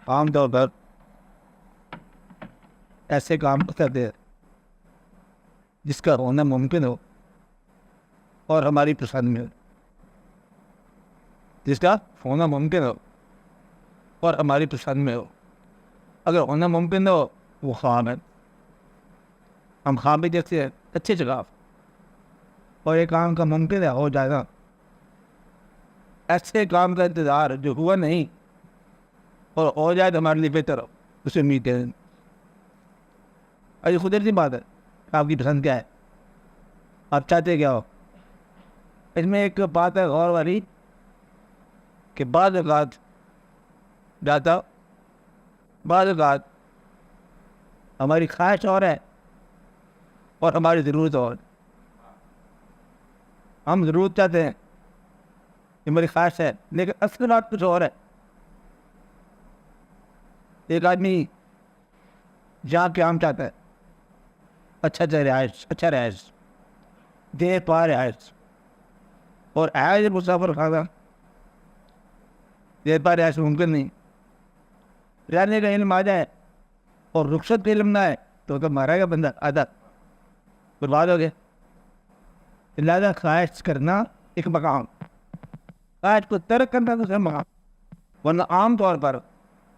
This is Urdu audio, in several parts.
عام طور پر ایسے کام کرتے ہیں جس کا ہونا ممکن ہو اور ہماری پسند میں ہو، جس کا ہونا ممکن ہو اور ہماری پسند میں ہو. اگر ہونا ممکن نہ ہو وہ خواب ہے. ہم خواب بھی دیکھتے ہیں اچھی جگہ، اور ایک کام کا ممکن ہے ہو جائے گا. ایسے کام کا انتظار جو ہوا نہیں اور ہو جائے تو ہمارے لیے بہتر ہو، اسے امید ہے. یہ قدرتی بات ہے. آپ کی پسند کیا ہے؟ آپ چاہتے کیا ہو؟ اس میں ایک بات ہے غور والی کہ بعض اوقات ہماری خواہش اور ہے اور ہماری ضرورت اور. ہم ضرورت چاہتے ہیں، یہ میری خواہش ہے، لیکن اصل بات کچھ اور ہے. ایک آدمی جہاں قیام چاہتا ہے، اچھا رہائش، دیر پا رہائش، اور ایز مسافر خانہ دیر پا رہائش ممکن نہیں. رہنے کا علم آ جائے اور رخصت کا علم نہ ہے تو مارا گا بندہ، آدھا برباد ہو گیا. لہٰذا خواہش کرنا ایک مقام، خواہش کو ترک کرنا دوسرا مقام. ورنہ عام طور پر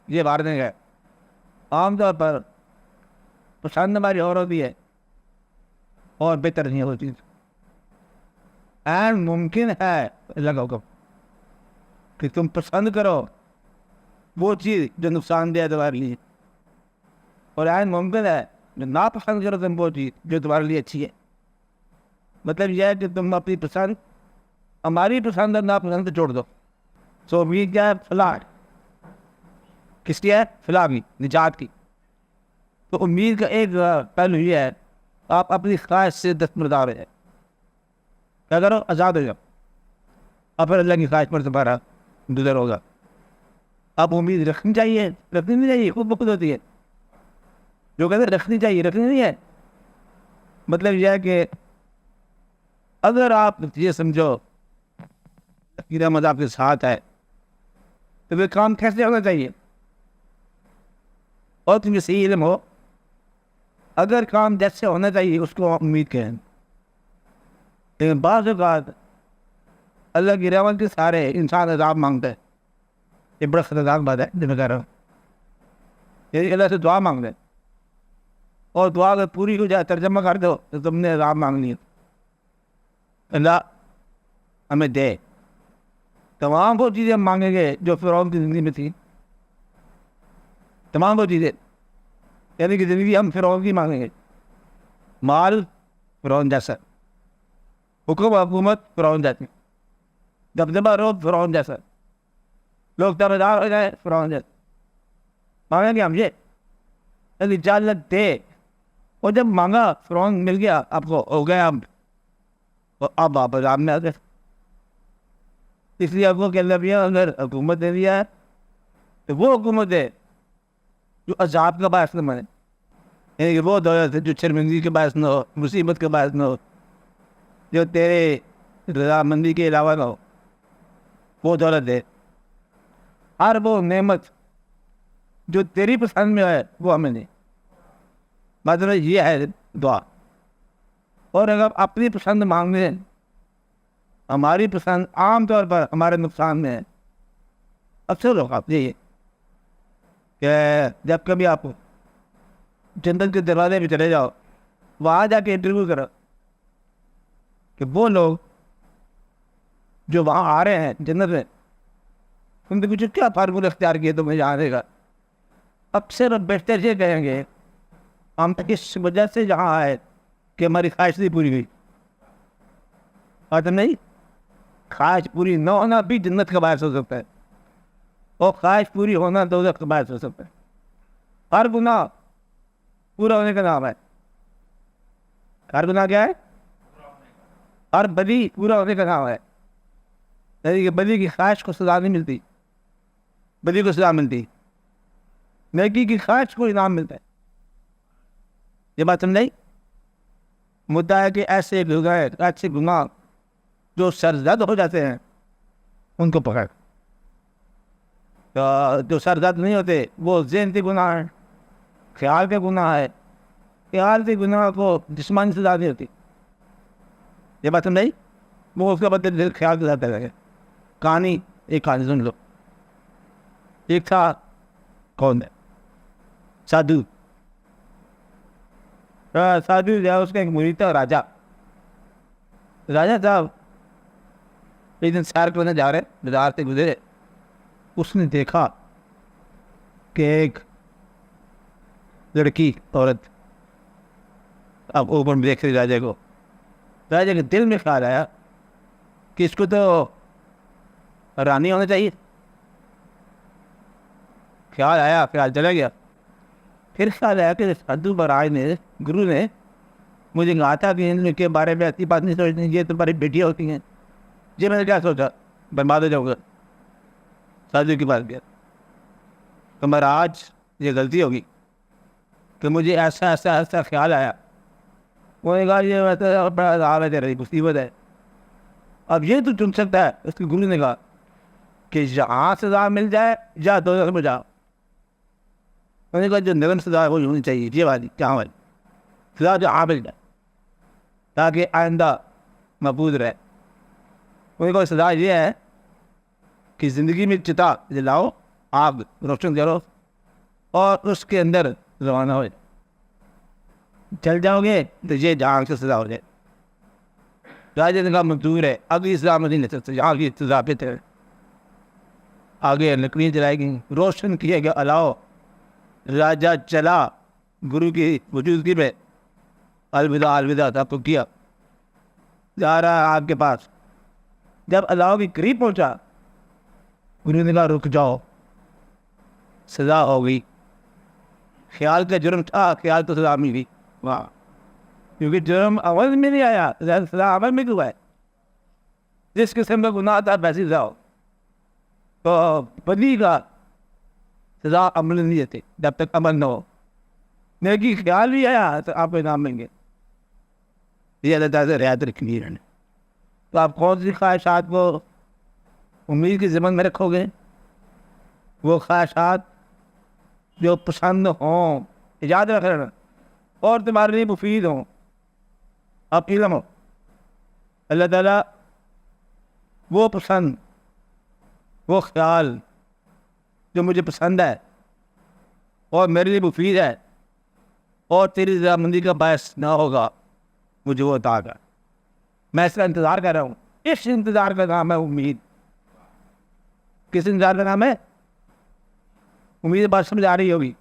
یہ مارنے گئے، عام طور پر پسند ہماری اور ہوتی ہے اور بہتر نہیں ہوتی. این ممکن ہے اللہ کا حکم کہ تم پسند کرو وہ چیز جو نقصان دہ ہے تمہارے لیے، اور این ممکن ہے جو ناپسند کرو تم وہ چیز جو تمہارے لیے اچھی ہے. مطلب یہ ہے کہ تم اپنی پسند، ہماری پسند اور ناپسند چھوڑ دو. سو امید کیا ہے؟ فلاح. کس کی ہے؟ فلاح کی، نجات کی. تو امید کا ایک پہلو یہ ہے آپ اپنی خواہش سے دستبردار ہو جائے. کیا کرو؟ آزاد ہو جاؤ. اور پھر اللہ کی خواہش پر تمہارا گزر ہوگا. آپ امید رکھنی چاہیے، رکھنی نہیں چاہیے، خود بخود ہوتی ہے. جو کہتے ہیں رکھنی چاہیے، رکھنی نہیں ہے. مطلب یہ ہے کہ اگر آپ یہ سمجھو کہ رحمت آپ کے ساتھ ہے تو وہ کام کیسے ہونا چاہیے، اور تمہیں صحیح علم ہو اگر کام جیسے ہونا چاہیے اس کو آپ امید کریں. لیکن بعض اوقات اللہ کی رحمت کے سارے انسان عذاب مانگتا ہے. یہ بڑا خطرناک بات ہے جو میں کہہ رہا ہوں. یعنی اللہ سے دعا مانگ لیں اور دعا اگر پوری ہو جائے ترجمہ کر دو تو تم نے عذاب مانگ لیا. اللہ ہمیں دے تمام وہ چیزیں ہم مانگیں گے جو فرعون کی زندگی میں تھی، تمام وہ چیزیں. یعنی کہ زندگی ہم فرعون کی مانگیں گے. مال فرعون جیسا، حکم حکومت فرعون جیسی، دبدبہ روب فرعون جیسا، لوگ تابعدار ہو جائے فرعون جیسا. مانگیں گے ہم یہ یعنی جالت دے. اور جب مانگا فرعون مل گیا، آپ کو ہو گیا اب آپ عذاب میں آ گئے. اس لیے آپ کو کہہ دیا اگر حکومت دے دیا ہے تو وہ حکومت ہے جو عذاب کا باعث نہ بنے. یعنی کہ وہ دولت ہے جو شرمندگی کے باعث نہ ہو، مصیبت کے باعث نہ ہو، جو تیرے رضامندی کے علاوہ نہ ہو، وہ دولت دے. ہر وہ نعمت جو تیری پسند میں ہے وہ ہمیں دے. مطلب یہ ہے دعا. اور اگر اپنی پسند مانگنے ہیں، ہماری پسند عام طور پر ہمارے نقصان میں ہے. اکثر لوگ آپ یہ کہ جب کبھی آپ جنت کے دروازے پہ چلے جاؤ، وہاں جا کے انٹرویو کرو کہ وہ لوگ جو وہاں آ رہے ہیں جنت میں، ان کے پیچھے کیا فارمولہ اختیار کیے تمہیں یہاں آنے کا. اکثر بیشتر یہ کہیں گے ہم اس وجہ سے یہاں آئے کہ ہماری خواہش نہیں پوری ہوئی. اور نہیں، خواہش پوری نہ ہونا بھی جنت کا باعث ہو سکتا ہے، اور خواہش پوری ہونا دوزخ کا باعث ہو سکتا ہے. ہر گناہ پورا ہونے کا نام ہے. ہر گناہ کیا ہے؟ ہر بدی پورا ہونے کا نام ہے. یعنی کہ بدی کی خواہش کو سزا نہیں ملتی، بدی کو سزا ملتی، نیکی کی خواہش کو انعام ملتا ہے. یہ بات سمجھ نہیں؟ مدعا ہے کہ ایسے گناہ جو سرزد ہو جاتے ہیں ان کو پکڑ. جو سر درد نہیں ہوتے وہ ذہن کے گناہ ہیں، خیال کے گناہ ہے، خیال کے گناہ کو جسمانی سزا نہیں ہوتی، یہ بات سمجھ، وہ اس کا بدل خیال کے ساتھ ہے۔ کہانی ایک کہانی سن لو، ایک تھا کون ہے سادھو، سادھو جو ہے اس کا ایک مرید تھا راجا صاحب ایک دن سیر کرنے جا رہے بازار سے گزرے، اس نے دیکھا کہ ایک لڑکی عورت اب اوپر میں دیکھ رہی راجا کو، راجا کے دل میں خیال آیا کہ اس کو تو رانی ہونا چاہیے، خیال آیا، خیال چلا گیا، پھر خیال آیا کہ سادھو مہاراج نے، گرو نے مجھے کہا تھا کہ ان کے بارے میں ایسی بات نہیں سوچنی، یہ تمہاری بیٹیاں ہوتی ہیں، جی میں نے کیا سوچا برباد ہو جاؤں گا، سادھو کی بات کیا تو مہاراج یہ غلطی ہوگی کہ مجھے ایسا ایسا ایسا خیال آیا، وہ نے کہا یہ ویسا بڑا عذاب ہے، تیری مصیبت ہے، اب یہ تو چن سکتا ہے، اس کے گرو نے کہا کہ یہاں سزا مل جائے یا دوزخ میں جاؤ، انہوں نے کہا جو نرم سزا ہے وہ ہونی چاہیے، یہ والی کہاں والی سزا جو مل جائے تاکہ آئندہ محفوظ رہے، انہوں نے کہا سزا یہ ہے کہ زندگی میں چتا جلاؤ، آگ روشن کرو اور اس کے اندر روانہ ہو جائے، چل جاؤ گے تو یہ جہاں سے سزا ہو جائے، راجا نے کہا منظور ہے، اگلی سزا میں نہیں لے سکتے، یہاں کی سزا پہ تھے، آگے لکڑیاں جلائی گئیں، روشن کیے گئے الاؤ، راجا چلا گرو کی موجودگی میں، الوداع الوداع تھا کو کیا، جا رہا ہے آپ کے پاس، جب الاؤ کے قریب پہنچا گرو نے کہا رک جاؤ، سزا ہو گئی، خیال کا جرم تھا، خیال تو سزا مل گئی، واہ، کیونکہ جرم عمل میں نہیں آیا، سزا عمل میں کیوں ہے، جس قسم کا گناہ تھا ویسی سزا ہو، تو بدی کا سزا عمل نہیں دیتے جب تک عمل نہ ہو، نیکی خیال بھی آیا تو آپ کو انعام ملیں گے، یہ اللہ تعالیٰ سے رعایت رکھنی ہے، تو آپ کون سی خواہشات کو امید کی ضمن میں رکھو گے، وہ خواہشات جو پسند ہوں، یاد رکھ لینا، اور تمہارے لیے مفید ہوں، آپ علم ہو، اللہ تعالیٰ وہ پسند، وہ خیال جو مجھے پسند ہے اور میرے لیے مفید ہے اور تیری رضامندی کا باعث نہ ہوگا، مجھے وہ عطا کر، میں اس کا انتظار کر رہا ہوں، اس انتظار کا نام ہے امید، کس انتظار کا نام ہے امید، بات سمجھ آ رہی ہوگی،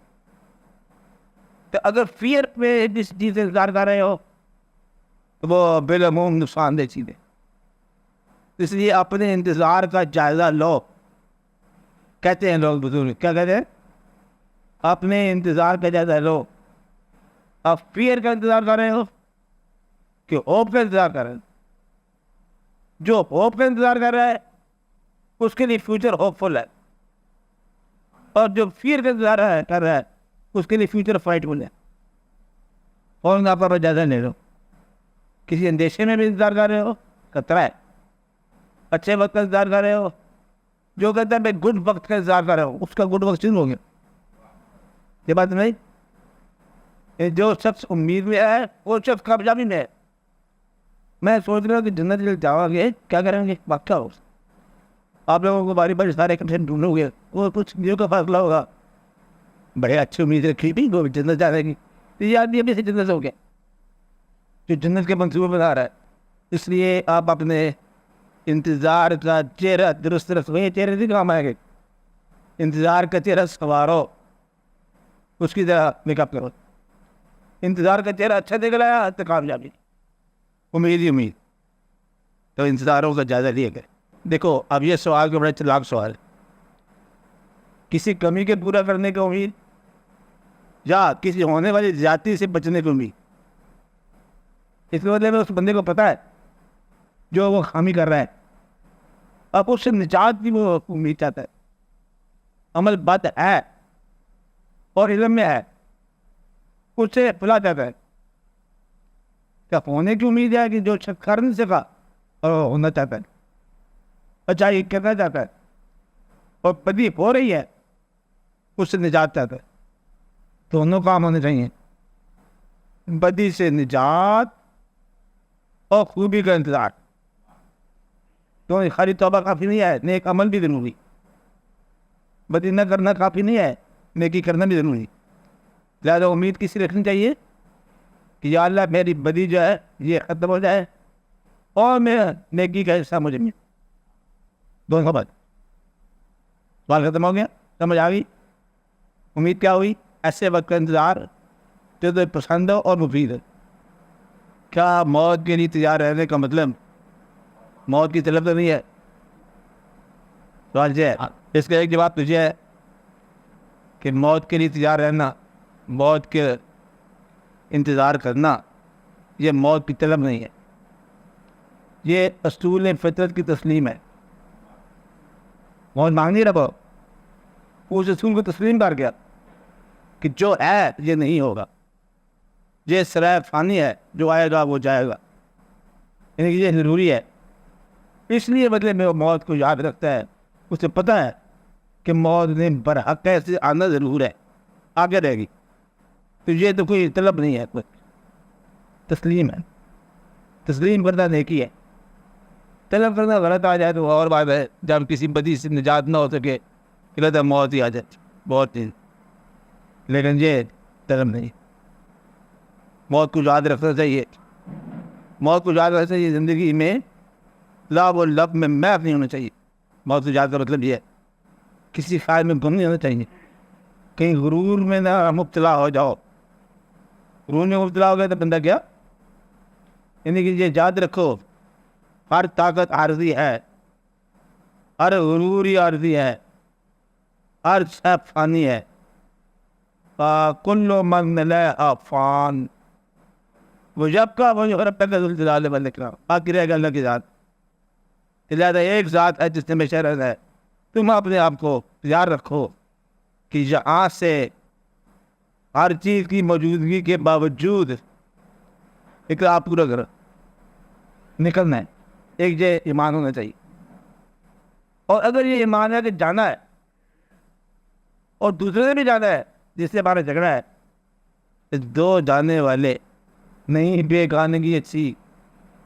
تو اگر فیئر پہ جس چیز سے انتظار کر رہے ہو تو وہ بالعموم نقصان دہ چیز ہے، اس لیے اپنے انتظار کا جائزہ لو، کہتے ہیں لوگ بزرگ، کیا کہتے ہیں، اپنے انتظار کا جائزہ لو، آپ فیئر کا انتظار کر رہے ہو کہ ہوپ کا انتظار کر رہے ہیں، جو ہوپ کا انتظار کر رہا ہے اس کے لیے فیوچر ہوپ فل ہے، اور جو فیئر کا انتظار کر رہا ہے اس کے لیے فیوچر فائٹ فل ہے، اور آپ کا جائزہ لے لو، کسی اندیشے میں بھی انتظار کر رہے ہو خطرہ ہے، اچھے وقت کا انتظار کر رہے ہو، جو کہتا ہے میں گڈ وقت کا انتظار کر رہا ہوں اس کا گڈ وقت شروع ہو گیا، یہ بات نہیں، جو شخص امید میں ہے وہ شخص کامیابی میں ہے، میں سوچ رہا ہوں کہ جنت جاؤ گے کیا کریں گے، واقعہ ہو آپ لوگوں کو باری باری سارے کنٹینٹ ڈھونڈو گے، وہ کچھ چیزوں کا فاصلہ ہوگا، بڑے اچھی امید رکھی بھی وہ جنت جانے کی، تو یہ آدمی ابھی سے جنت ہو گیا جو جنت کے منصوبے بنا رہا ہے، اس لیے آپ اپنے انتظار کا چہرہ درست رکھو، یہ چہرے سے کام آئے گا، انتظار کا چہرہ سنوارو، اس کی طرح میک اپ کرو، انتظار کا چہرہ اچھا نکل آیا تو کامیابی، امید ہی امید، تو انتظاروں کا جائزہ لیا گیا۔ دیکھو اب یہ سوال کا بڑا چلاک سوال ہے، کسی کمی کے پورا کرنے کی امید یا کسی ہونے والی زیادتی سے بچنے کی امید، اس کے بدلے میں اس بندے کو پتہ ہے جو وہ خامی کر رہا ہے، اب اس سے نجات کی وہ امید چاہتا ہے، عمل بد ہے اور علم میں ہے، اس سے بھلا چاہتا ہے، کیا ہونے کی امید ہے کہ جو شخص کر نہیں سکا اور وہ ہونا چاہتا ہے، اچھا یہ کرنا چاہتا ہے اور بدی ہو رہی ہے اس سے نجات چاہتا ہے. دونوں کام ہونے چاہیے, بدی سے نجات اور خوبی کا انتظار. تو خالی توبہ کافی نہیں ہے, نیک عمل بھی ضروری. بدی نہ کرنا کافی نہیں ہے, نیکی کرنا بھی ضروری. لہٰذا امید کسی رکھنی چاہیے کہ یا اللہ میری بدی جو ہے یہ ختم ہو جائے اور میں نیکی کا حصہ مجھے ملے. دونوں بات. سوال ختم ہو گیا, سمجھ آ گئی. امید کیا ہوئی؟ ایسے وقت کا انتظار جو تمہیں پسند ہو اور مفید ہے. کیا موت کے لیے تیار رہنے کا مطلب موت کی طلب تو نہیں ہے؟ سوال یہ ہے. اس کا ایک جواب تجھے ہے کہ موت کے لیے تیار رہنا, موت کے انتظار کرنا, یہ موت کی طلب نہیں ہے, یہ اصول فطرت کی تسلیم ہے. موت مانگنی رکھو, اس اصول کو تسلیم کر گیا کہ جو ہے یہ نہیں ہوگا, یہ سرائے فانی ہے, جو آئے گا وہ جائے گا, یعنی کہ یہ ضروری ہے. اس لیے بدلے میں وہ موت کو یاد رکھتا ہے, اسے پتہ ہے کہ موت نے برحق ایسے آنا ضرور ہے, آگے رہے گی. تو یہ تو کوئی طلب نہیں ہے, کوئی تسلیم ہے. تسلیم کرنا نیکی ہے. طلب کرنا غلط آ جائے تو اور بات ہے, جب کسی بدی سے نجات نہ ہو سکے غلط ہے, موت ہی آ جائے, بہت چیز. لیکن یہ طلب نہیں. موت کو یاد رکھنا چاہیے. موت کو یاد رکھنا چاہیے. زندگی میں لاب و لب میں محف نہیں ہونا چاہیے. موت کو یاد کا مطلب یہ ہے کسی خیال میں گم نہیں ہونا چاہیے, کہیں غرور میں نہ مبتلا ہو جاؤ. غرور میں مبتلا ہو گیا تو بندہ کیا, یعنی کہ یہ یاد رکھو ہر طاقت عارضی ہے, ہر غرور ہی عارضی ہے, ہر شے فانی ہے. کل من علیہا فان ویبقی وجہ ربک ذو الجلال والاکرام. باقی رہے گا اللہ کی ذات. لہٰذا ایک ذات ہے جس نے ہمیشہ رہنا ہے. تم اپنے آپ کو یاد رکھو کہ یہاں سے ہر چیز کی موجودگی کے باوجود اقرار پورا کرو, نکلنا ہے. ایک یہ ایمان ہونا چاہیے. اور اگر یہ ایمان ہے کہ جانا ہے اور دوسرے سے بھی جانا ہے جس سے ہمارا جھگڑا ہے, دو جانے والے نہیں بیگانگی اچھی,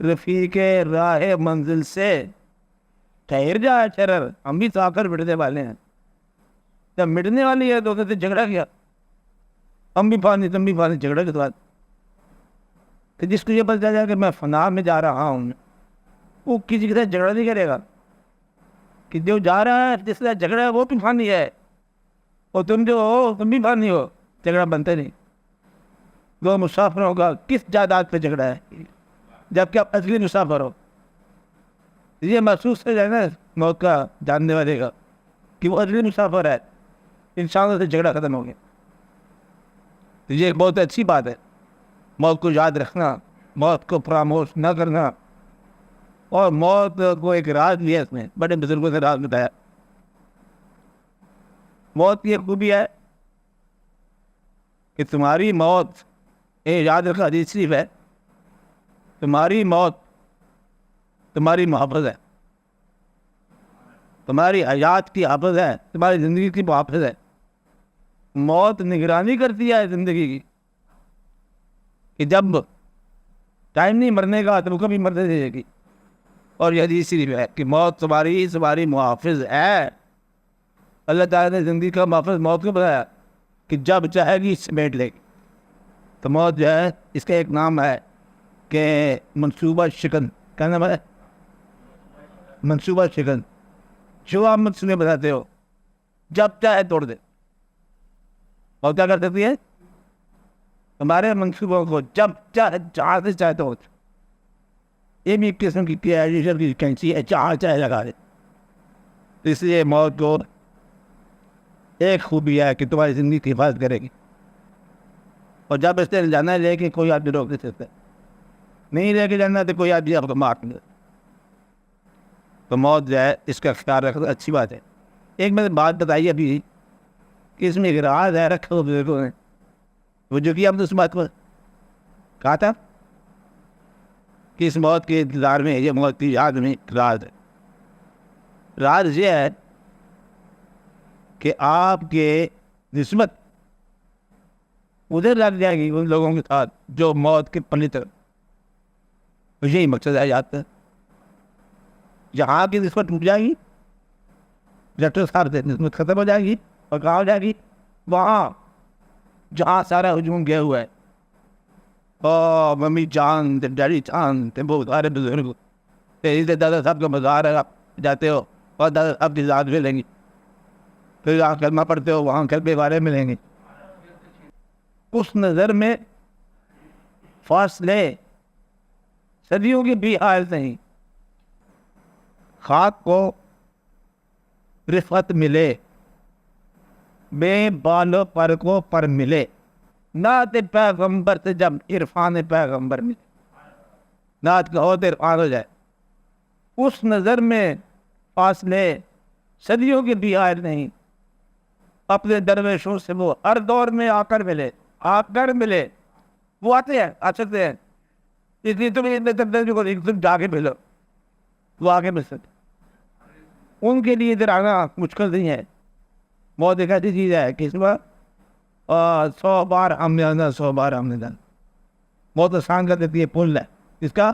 رفیق راہ منزل سے ٹھہر جائے شرر. ہم بھی تو آ کر مٹنے والے ہیں. جب مٹنے والی ہے تو سے جھگڑا کیا, ہم بھی پانی تم بھی پانی, جھگڑا کے بعد کہ جس کو یہ پتہ چل جائے کہ میں فنا میں جا رہا ہوں, وہ کسی کے ساتھ جھگڑا نہیں کرے گا. کہ جو جا رہا ہے جس کے ساتھ جھگڑا ہے وہ بھی فانی ہے, اور تم جو ہو تم بھی فانی ہو. جھگڑا بنتا نہیں. دو مسافروں کا کس جائیداد پہ جھگڑا ہے جبکہ آپ اصلی مسافر ہو. یہ محسوس ہو جائے نا موت کا جاننے والے کا کہ وہ اصلی مسافر ہے, انسانوں سے جھگڑا ختم ہو گیا. تو یہ بہت اچھی بات ہے, موت کو یاد رکھنا, موت کو فراموش نہ کرنا. اور موت کو ایک راز بھی ہے, اس میں بڑے بزرگوں نے راز بتایا. موت کی ایک خوبی ہے کہ تمہاری موت, یاد رکھا حدیث شریف ہے, تمہاری موت تمہاری محافظ ہے, تمہاری حیات کی حافظ ہے, تمہاری زندگی کی محافظ ہے. موت نگرانی کرتی ہے زندگی کی کہ جب ٹائم نہیں مرنے کا تو کبھی مرنے دے گی. اور یہ حدیث شریف ہے کہ موت تمہاری محافظ ہے. اللہ تعالیٰ نے زندگی کا محافظ موت کو بتایا کہ جب چاہے گی سمیٹ لے گی. تو موت جو ہے اس کا ایک نام ہے کہ منصوبہ شکن. کیا نام ہے؟ منصوبہ شکن. جو آپ منصوبے بتاتے ہو جب چاہے توڑ دے. اور کیا کر سکتی ہے؟ ہمارے منصوبوں کو جب چاہے جہاں سے چاہے توڑ دے. یہ بھی ایک قسم کی پیائزیشن کی کینسی ہے, جہاں چاہے لگا دے. اس لیے موت کو ایک خوبی ہے کہ تمہاری زندگی کی حفاظت کرے گی. اور جب اس نے جانا ہے لے کے کوئی آدمی روک نہیں سکتا. نہیں لے کے جانا تو کوئی آدمی آپ کو معاف نہیں. تو موت جو ہے اس کا خیال رکھنا اچھی بات ہے. ایک میں نے بات بتائی ابھی کہ اس میں ایک راز ہے رکھا ہو بزرگوں نے, وہ جو کہ ہم نے اس بات کو کہا تھا کہ اس موت کے انتظار میں, یہ موت کی یاد میں راز ہے. راز یہ ہے کہ آپ کے نسبت ادھر لگ جائے گی ان لوگوں کے ساتھ جو موت کے پلت. یہی مقصد ہے یاد ہے. جہاں کی نسبت ٹوٹ جائے گی, ڈاکٹر صاحب سے نسبت ختم ہو جائے گی, اور کہاں ہو جائے گی؟ وہاں جہاں سارا ہجوم گیا ہوا ہے. ممی جان, ڈیڈی جان, بہت سارے بزرگ, سے دادا صاحب کا مزار ہے, آپ جاتے ہو اور دادا صاحب کی ذات ملیں گی, پھر آپ کلمہ پڑھتے ہو وہاں کلمے والے ملیں گے. اس نظر میں فاصلے صدیوں کی بھی حال نہیں. خاک کو رفعت ملے, بے بالو پر کو پر ملے, نعت پیغمبر سے جب عرفان پیغمبر ملے. نعت کہو تو عرفان ہو جائے. اس نظر میں فاصلے صدیوں کے بھی حال نہیں. اپنے درویشوں سے وہ ہر دور میں آ کر ملے, آ کر ملے. وہ آتے ہیں, آ سکتے ہیں, اس لیے تم جا کے ملو, وہ آگے مل سکتے. ان کے لیے ادھر آنا مشکل نہیں ہے. موت ایک ایسی چیز ہے کہ اس میں 100 بار آمنے آنا, 100 بار آمنے جانا. موت آسان کر دیتی ہے پل ہے اس کا,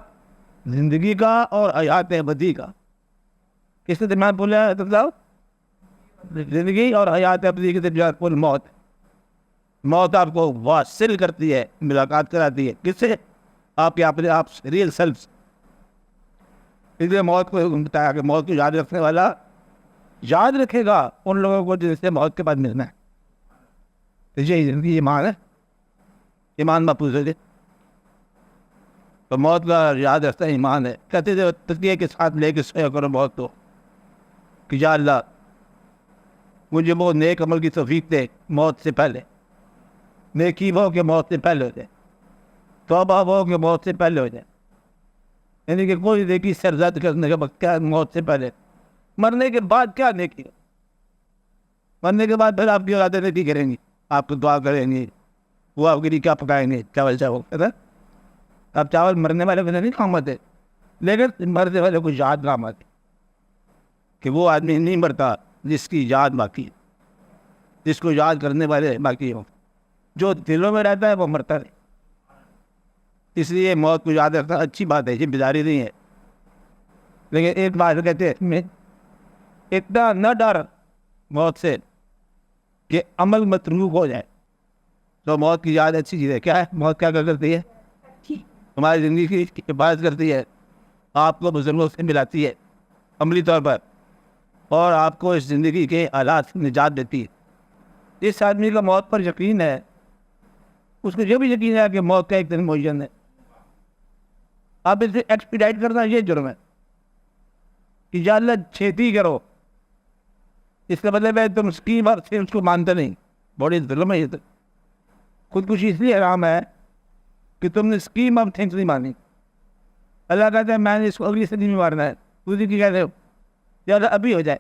زندگی کا اور حیات ابدی کا. کس کے درمیان پل ہے مطلب؟ زندگی اور حیات ابدی کے درمیان پل موت. موت آپ کو واصل کرتی ہے, ملاقات کراتی ہے. کس سے؟ آپ کے اپنے آپ ریئل سیلف. اس لیے موت کو بتایا کہ موت کو یاد رکھنے والا یاد رکھے گا ان لوگوں کو جن سے موت کے بعد ملنا ہے. تو یہی زندگی ایمان ہے, ایمان محفوظ ہے. تو موت کا یاد رکھنا ایمان ہے. کہتے تھے تقیہ کے ساتھ لے کے سویا کرو موت کو, کہ یا اللہ مجھے وہ نیک عمل کی توفیق دے موت سے پہلے. نیکی وہ کہ موت سے پہلے ہو جائے, توبہ وہ کہ موت سے پہلے ہو جائے. یعنی کہ کوئی نیکی سرزد کرنے کا وقت کیا, موت سے پہلے. مرنے کے بعد کیا نیکی؟ مرنے کے بعد پھر آپ کی اولادیں نیکی کریں گی, آپ کو دعا کریں گی, وہ آپ کے لیے کیا پکائیں گے, چاول چاول. اب چاول مرنے والے کو نہیں کام آتے, لیکن مرنے والے کو یاد کام آتی کہ وہ آدمی نہیں مرتا جس کی یاد باقی ہے, جس کو یاد کرنے والے باقی ہوں. جو دلوں میں رہتا ہے وہ مرتا نہیں. اس لیے موت کو یاد رکھنا اچھی بات ہے, یہ بیداری نہیں ہے. لیکن ایک بات کہتے ہیں اتنا نہ ڈر موت سے کہ عمل متروک ہو جائے. تو موت کی یاد اچھی چیز ہے. کیا ہے موت؟ کیا کرتی ہے؟ ہماری زندگی کی حفاظت کرتی ہے, آپ کو بزرگوں سے ملاتی ہے عملی طور پر, اور آپ کو اس زندگی کے حالات سے نجات دیتی ہے. جس آدمی کا موت پر یقین ہے اس کو یہ بھی یقین ہے کہ موت کا ایک دن معین ہے. آپ اسے ایکسپیڈائٹ کرنا یہ جرم ہے کہ یا اللہ چھیتی کرو. اس کا مطلب ہے تم اسکیم اور اس کو مانتے نہیں. بڑی ظلم ہے یہ. تو خودکشی اس لیے حرام ہے کہ تم نے اسکیم آف تھنگس نہیں مانی. اللہ کہتا ہے میں نے اس کو اگلی صدی میں مارنا ہے, دوسری کی کہتے ہو یا اللہ ابھی ہو جائے.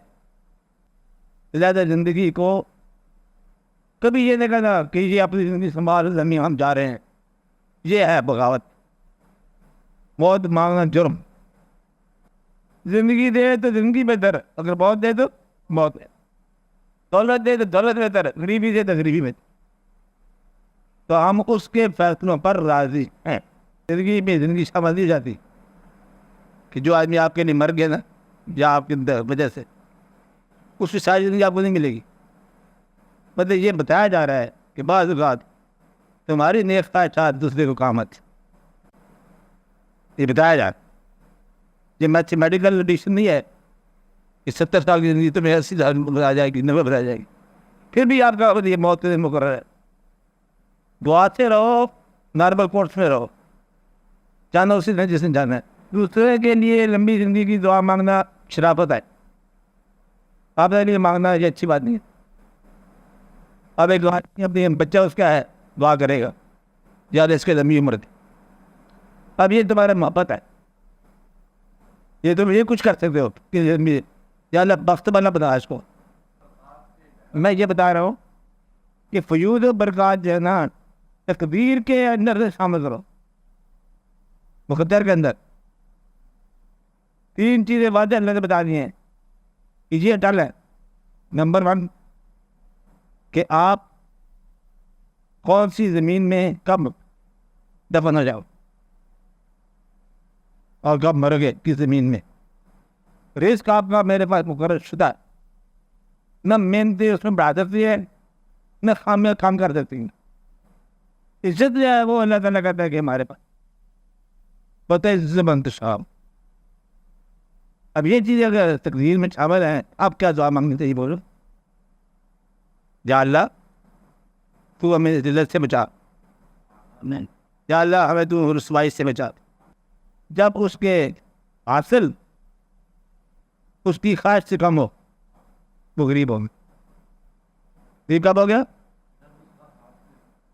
زیادہ زندگی کو کبھی یہ نہیں کہنا کہ یہ اپنی زندگی سنبھال زمین ہم جا رہے ہیں. یہ ہے بغاوت. موت مانگنا جرم. زندگی دے تو زندگی بہتر, اگر موت دے تو موت ہے. دولت دے تو دولت بہتر, غریبی دے تو غریبی بہتر. تو ہم اس کے فیصلوں پر راضی ہیں. زندگی میں زندگی سمجھ نہیں جاتی کہ جو آدمی آپ کے لیے مر گیا نا, یا آپ کی وجہ سے, اس کی ساری زندگی آپ کو نہیں ملے گی. مطلب یہ بتایا جا رہا ہے کہ بعض اوقات تمہاری نیک خواہشات دوسرے کو کام آتی. یہ بتایا جا رہا ہے. یہ میتھمیٹیکل ایڈیشن نہیں ہے کہ 70 سال کی زندگی تمہیں 80 سال بتا جائے گی, 90 بتا جائے گی. پھر بھی آپ کا یہ موت کے دن مقرر ہے. دعا سے رہو, نارمل کورس میں رہو, جانا اسی نے جس نے جانا ہے. دوسرے کے لیے لمبی زندگی کی دعا مانگنا شرافت ہے. آپ کے لیے مانگنا یہ اچھی بات نہیں ہے. اب ایک دعا اپنی بچہ اس کا ہے دعا کرے گا یاد اس کے لمبی عمر تھی. اب یہ تمہارا محبت ہے, یہ تم یہ کچھ کر سکتے ہو کہ یا اللہ بخت والا بنا اس کو. میں یہ بتا رہا ہوں کہ فیوض و برکات جو ہے نا تقدیر کے اندر سے شامل کرو. مقدر کے اندر 3 چیزیں واضح اللہ نے بتا دی ہیں کہ یہ ڈل ہے. نمبر 1 کہ آپ کون سی زمین میں کب دفن ہو جاؤ اور کب مرو گے کس زمین میں. رزق آپ کا میرے پاس مقرر شدہ ہے، نہ محنتیں اس میں بڑھا سکتی ہے نہ خامیاں کام کر سکتی ہیں. عزت جو ہے وہ اللہ تعالیٰ کہتا ہے کہ ہمارے پاس پتہ عزت منتشاب. اب یہ چیزیں اگر تقدیر میں شامل ہیں، آپ کیا دعا مانگنی چاہیے؟ بولو یا اللہ تو ہمیں ذلت سے بچا، یا اللہ ہمیں تو رسوائی سے بچا. جب اس کے حاصل اس کی خواہش سے کم ہو وہ غریب ہو گیا. غریب کب ہو گیا؟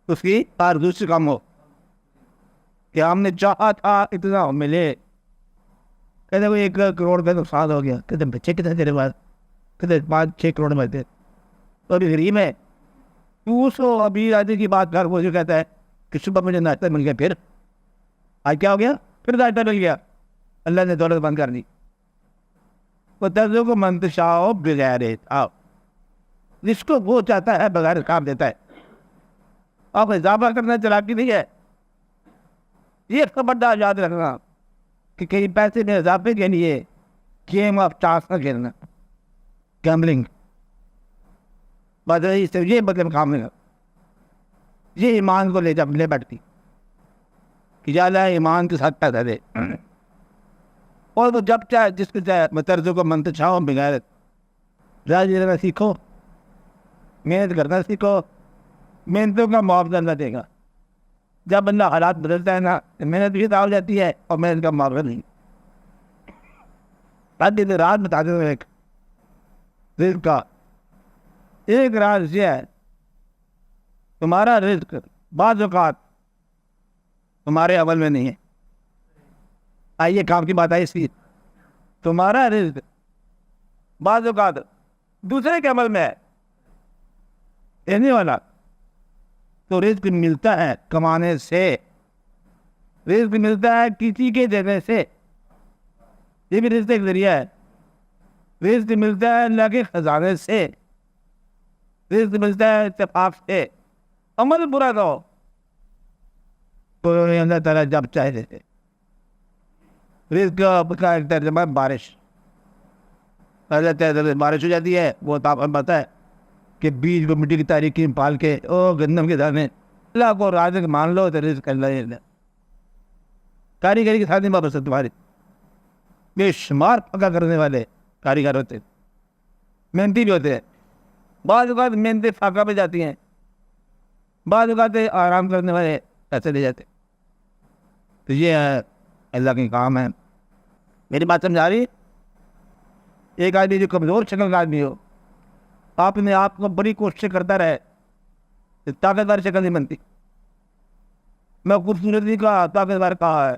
اس کی آرزو سے کم ہو کہ ہم نے چاہا تھا اتنا ملے. کہتے وہ 1 کروڑ کا نقصان ہو گیا. کہتے بچے کتنے تیرے پاس؟ کہتے 5-6 کروڑ میں تھے. تو ابھی غریب ہے. تو اس کو ابھی راجے کی بات کر وہ جو کہتا ہے کہ صبح مجھے ناشتہ مل گیا، پھر آج کیا ہو گیا؟ پھر ناشتہ مل گیا. اللہ نے دولت بند کر دی. وہ درجوں کو منتشاؤ بغیر آؤ، جس کو وہ چاہتا ہے بغیر کام دیتا ہے. آپ اضافہ کرنا چلاکی نہیں ہے. یہ خبردار یاد رکھنا کہ کئی پیسے میں اضافے کے لیے گیم آف چانس نہ کھیلنا، گیمبلنگ. بس یہ مطلب کام نہیں. یہ ایمان کو لے بیٹھتی کہ یا اللہ ایمان کے ساتھ پیدا دے. اور وہ جب چاہے جس کو چاہے مترجوں کو منتشاؤ بغیر راضی رہنا سیکھو، محنت کرنا سیکھو. محنتوں کا معاوضہ اللہ دے گا. جب اللہ حالات بدلتا ہے نا، محنت بھی ہو جاتی ہے اور محنت کا معاوضہ نہیں. آج دن رات بتا دوں ایک رزق کا ایک راز یہ ہے، تمہارا رزق بعض اوقات تمہارے عمل میں نہیں ہے. آئیے کام کی بات آئی اس لیے تمہارا رزق بعض اوقات دوسرے کے عمل میں ہے. دینے والا تو رزق ملتا ہے کمانے سے، رزق ملتا ہے کسی کے دینے سے. یہ بھی رزق ایک ذریعہ ہے. رزق ملتا ہے اللہ کے خزانے سے، رزق ملتا ہے اتفاق سے. عمل برا نہ ہو تو اللہ تعالیٰ جب چاہے دیتے. رزق کا ایک ترجمہ ہے بارش. اللہ تعالیٰ بارش ہو جاتی ہے، وہ تو آپ کو پتہ ہے کہ بیج کو مٹی کی تاریکی میں پال کے گندم کے دانے اللہ کو رازق مان لو تو رزق اللہ. کاریگری کے ساتھ نہیں واپس تمہاری بے شمار پکا کرنے والے کاریگر ہوتے، محنتی بھی ہوتے ہیں. بعض اوقات محنتیں فاقہ پہ جاتی ہیں، بعض اوقات آرام کرنے والے پیسے لے جاتے. تو یہ اللہ کے کام ہے. میری بات سمجھا رہی؟ ایک آدمی جو کمزور شکل کا آدمی ہو، آپ نے آپ کو بڑی کوشش کرتا رہے، طاقتور شکل نہیں بنتی. میں خوبصورتی کا طاقتور کہا ہے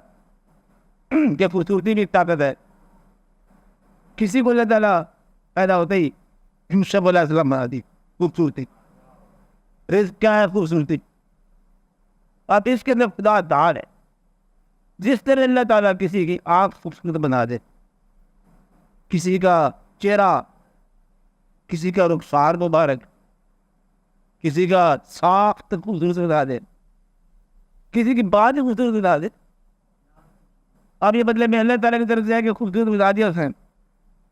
کہ خوبصورتی بھی ایک طاقت ہے. کسی کو اللہ تعالیٰ پیدا ہوتا ہی یوسف علیہ السلام بنا دی خوبصورتی. رزق کیا ہے؟ خوبصورتی. آپ اس کے اندر خدا دار ہے. جس طرح اللہ تعالیٰ کسی کی آنکھ خوبصورت بنا دے، کسی کا چہرہ، کسی کا رخسار مبارک، کسی کا ساخت خوبصورت بنا دے، کسی کی بات خوبصورت بنا دے. اب یہ بدلے میں اللہ تعالیٰ کی طرف سے ہے کہ خوبصورت بنا دیا اس نے،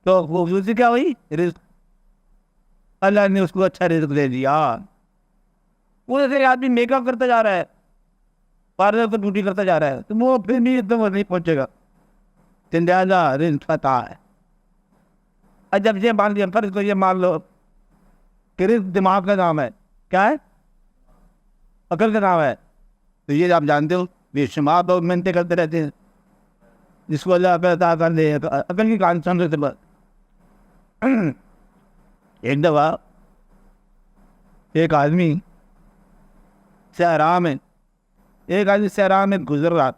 تو خوبصورتی کیا ہوئی؟ رزق. اللہ نے اس کو اچھا رزق دے دیا. وہ جیسے آدمی میک اپ کرتا جا رہا ہے، پارلر کو ڈیوٹی کرتا جا رہا ہے، تو وہ پھر بھی اتنا نہیں پہنچے گا. تندازہ رزق عطا ہے. جب یہ مان لیا، فرض کو یہ مان لو کہ رزق دماغ کا نام ہے. کیا ہے؟ عقل کا نام ہے. تو یہ آپ جانتے ہو بے شمار لوگ محنتیں کرتے رہتے ہیں. جس کو اللہ عطا کر دے عقل کی کہانی سن رہے تھے. ایک دفعہ ایک آدمی صحرا میں گزر رہا.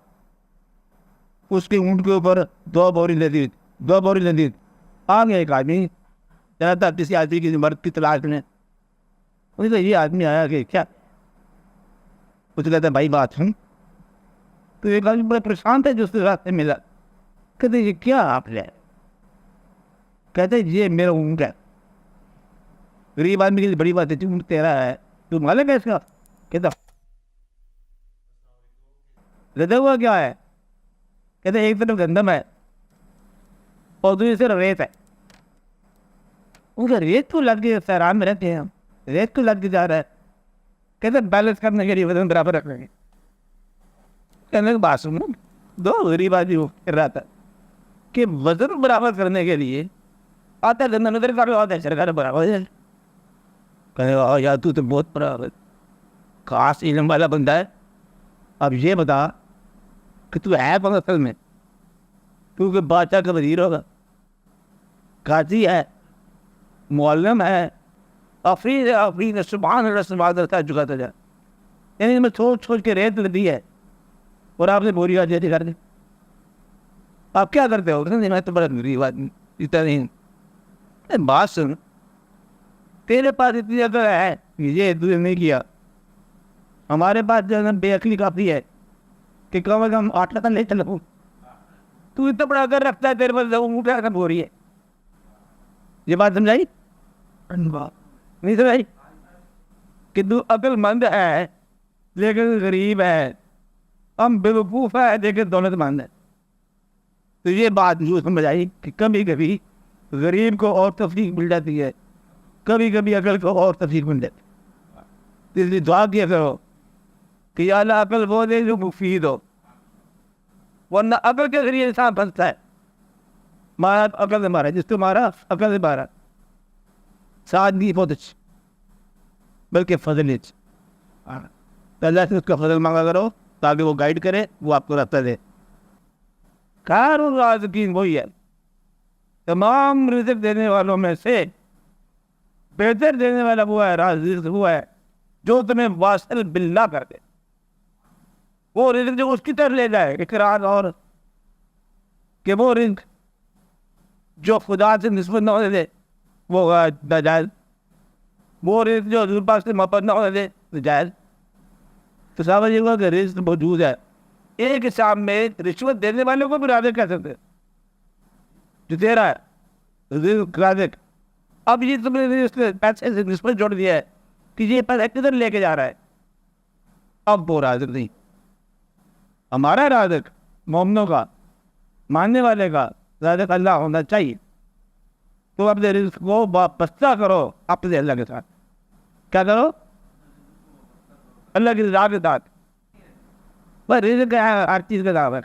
اس کے اونٹ کے اوپر 2 بوری لدی. آ گیا ایک آدمی جاتا کسی آدمی کی مرد کی تلاش میں. انہیں تو یہ آدمی آیا کہ کیا کچھ کہتا ہے بھائی بات سن. تو ایک آدمی بڑا پریشان تھا جو اس کے راستے ملا. کہتے یہ کیا آپ نے؟ کہتے یہ میرا اونٹ ہے. غریب آدمی کی بڑی بات ہے، اونٹ تیرا ہے، تو مالک ہے اس کا؟ کہتا ردا ہوا کیا ہے؟ کہتے ایک طرف گندم ہے اور دوسری طرف ریت ہے. ان کا ریت کو لگ کے سیران میں رہتے ہیں ہم, ریت کو لگ کے جا رہا ہے. کہتے بیلنس کرنے کے لیے وزن برابر رکھ لیں گے. کہنے کی بات سنو, دو غریب آدمی وہ کر رہا تھا کہ وزن برابر کرنے کے لیے آتا ہے گندم ادھر کر آتا ہے سرکار برابر ہو جائے. کہنے گا یار تو بہت بڑا خاص علم والا بندہ ہے. اب یہ بتا کہ تو ہے کون اصل میں؟ تو کہ بادشاہ کا وزیر ہوگا, قاضی ہے, معلم ہے, آفرین سبحان اللہ سبحان اللہ جگاتا جا. یعنی میں سوچ کے ریت لدی ہے اور آپ نے بوری آج کر دی. آپ کیا کرتے ہو؟ میں تو بڑا غریب آدمی, اتنا نہیں. بات سن, تیرے پاس اتنی عقل ہے یہ تو نے نہیں کیا. ہمارے پاس جو ہے بے عقلی کافی ہے کہ کم از کم 8 لے چلو. تو اتنا بڑا عقل رکھتا ہے, تیرے پاس اونٹا کب ہو رہی ہے. یہ بات سمجھائی نہیں سمجھائی؟ کہ تو عقل مند ہے لیکن غریب ہے, ہم بیوقوف ہے لیکن دولت مند ہے. تو یہ بات جو سمجھ آئی کہ کبھی کبھی غریب کو اور تفریق مل جاتی ہے, کبھی کبھی عقل کو اور تفریق مل جاتی ہے. تو اس لیے دعا کیا کرو کہ یا اللہ عقل وہ دے جو مفید ہو, ورنہ عقل کے ذریعے انسان پھنستا ہے. مارا عقل سے مارا, جس کو مارا عقل سے مارا. سادگی بہت اچھی بلکہ فضل اچھی. تو اللہ سے اس کا فضل مانگا کرو تاکہ وہ گائیڈ کرے, وہ آپ کو راستہ دے. خیر الرازقین وہی ہے, تمام رزق دینے والوں میں سے بہتر دینے والا وہ ہے, رازق وہ ہے جو تمہیں واصل باللہ کر دے. وہ رزق جو اس کی طرف لے جائے, اقرار اور کہ وہ رزق جو خدا سے نسبت نہ ہونے دے وہ ناجائز, وہ رزق جو حضور پاک سے محبت نہ ہونے دے تو جائز. تو سمجھیے گا کہ رزق موجود ہے. ایک حساب میں رشوت دینے والوں کو بھی رازق کہہ سکتے جو دے رہا ہے رزق رازق. اب یہ تم نے پیسے سے نسبت جوڑ دیا ہے کہ یہ پیسہ کدھر لے کے جا رہا ہے, اب وہ رازق نہیں. ہمارا رازق مومنوں کا, ماننے والے کا رازق اللہ ہونا چاہیے. تو اپنے رزق کو وابستہ کرو اپنے اللہ کے ساتھ. کیا کرو؟ اللہ کی رضا کے ساتھ. بس رزق ہے ہر چیز کا نام ہے.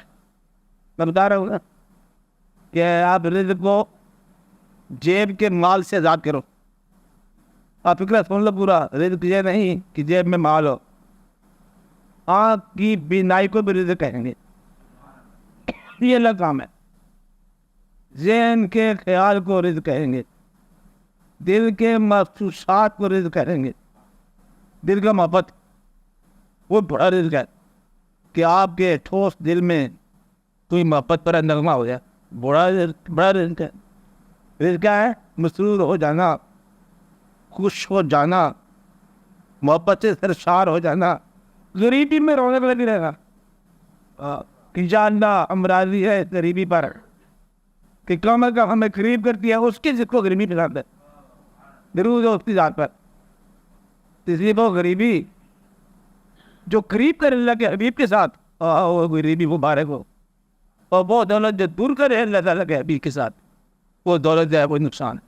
میں بتا رہا ہوں نا کہ آپ رزق کو جیب کے مال سے آزاد کرو. آپ فکر سن لو پورا, رزق یہ نہیں کہ جیب میں مال ہو. آنکھ کی بینائی کو بھی رزق کہیں گے, یہ اللہ کام ہے. ذہن کے خیال کو رزق کہیں گے, دل کے محسوسات کو رزق کہیں گے. دل کا محبت وہ بڑا رزق ہے کہ آپ کے ٹھوس دل میں کوئی محبت پر نغمہ ہو جائے, بڑا رزق ہے. رزق کیا ہے؟ مسرور ہو جانا, خوش ہو جانا, محبت سے سرشار ہو جانا, غریبی میں رونق لگی رہنا. کہ یا اللہ ہم راضی ہے غریبی پر کہ کم از کم ہمیں قریب کرتی ہے اس کے جس کو غریبی پسند ہے, درود ہو اس کی ذات پر. اس لیے وہ غریبی جو قریب کرے اللہ کے حبیب کے ساتھ وہ غریبی مبارک ہو, اور وہ دولت جو دور کرے اللہ تعالیٰ کے حبیب کے ساتھ وہ دولت جو ہے وہ نقصان ہے.